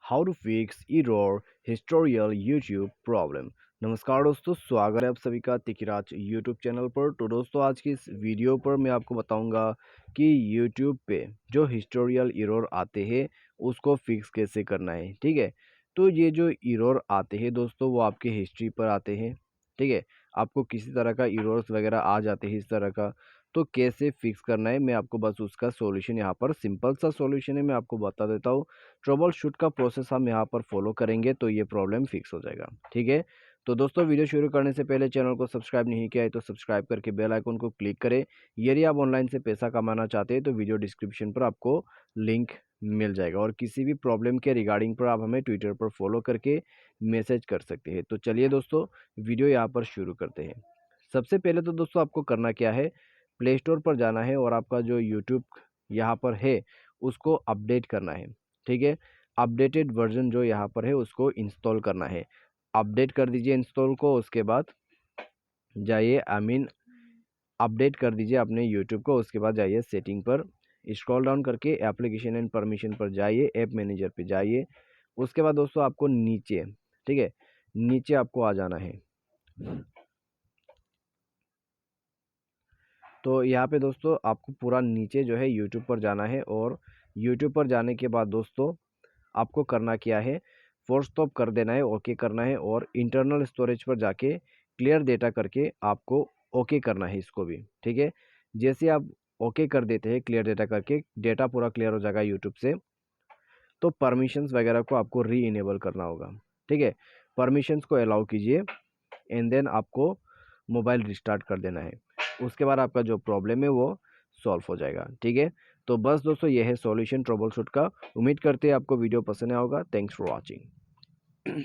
How to fix error historical YouTube problem. नमस्कार दोस्तों, स्वागत है आप सभी का तिकिराज यूट्यूब चैनल पर। तो दोस्तों, आज की इस वीडियो पर मैं आपको बताऊंगा कि यूट्यूब पे जो हिस्टोरियल एरर आते हैं उसको फिक्स कैसे करना है। ठीक है, तो ये जो एरर आते हैं दोस्तों वो आपके हिस्ट्री पर आते हैं। ठीक है, आपको किसी तरह का एरर्स वगैरह आ जाते हैं इस तरह का, तो कैसे फिक्स करना है मैं आपको बस उसका सॉल्यूशन यहाँ पर सिंपल सा सॉल्यूशन है, मैं आपको बता देता हूँ। ट्रबल शूट का प्रोसेस हम यहाँ पर फॉलो करेंगे तो ये प्रॉब्लम फिक्स हो जाएगा। ठीक है, तो दोस्तों वीडियो शुरू करने से पहले चैनल को सब्सक्राइब नहीं किया है तो सब्सक्राइब करके बेल आइकन को क्लिक करें। यदि आप ऑनलाइन से पैसा कमाना चाहते हैं तो वीडियो डिस्क्रिप्शन पर आपको लिंक मिल जाएगा, और किसी भी प्रॉब्लम के रिगार्डिंग पर आप हमें ट्विटर पर फॉलो करके मैसेज कर सकते हैं। तो चलिए दोस्तों, वीडियो यहाँ पर शुरू करते हैं। सबसे पहले तो दोस्तों आपको करना क्या है, प्ले स्टोर पर जाना है और आपका जो यूट्यूब यहाँ पर है उसको अपडेट करना है। ठीक है, अपडेटेड वर्जन जो यहाँ पर है उसको इंस्टॉल करना है। अपडेट कर दीजिए इंस्टॉल को, उसके बाद जाइए अपडेट कर दीजिए अपने यूट्यूब को। उसके बाद जाइए सेटिंग पर, स्क्रॉल डाउन करके एप्लीकेशन एंड परमिशन पर जाइए, ऐप मैनेजर पे जाइए। उसके बाद दोस्तों आपको नीचे, ठीक है, नीचे आपको आ जाना है। तो यहाँ पे दोस्तों आपको पूरा नीचे जो है यूट्यूब पर जाना है, और यूट्यूब पर जाने के बाद दोस्तों आपको करना क्या है, फोर्स स्टॉप कर देना है, ओके करना है, और इंटरनल स्टोरेज पर जाके क्लियर डेटा करके आपको ओके करना है इसको भी। ठीक है, जैसे आप ओके कर देते हैं क्लियर डेटा करके, डेटा पूरा क्लियर हो जाएगा यूट्यूब से, तो परमिशंस वगैरह को आपको री इनेबल करना होगा। ठीक है, परमिशंस को अलाउ कीजिए एंड देन आपको मोबाइल रिस्टार्ट कर देना है। उसके बाद आपका जो प्रॉब्लम है वो सॉल्व हो जाएगा। ठीक है, तो बस दोस्तों ये है सॉल्यूशन ट्रबल शूट का। उम्मीद करते हैं आपको वीडियो पसंद आया होगा। Thanks for watching.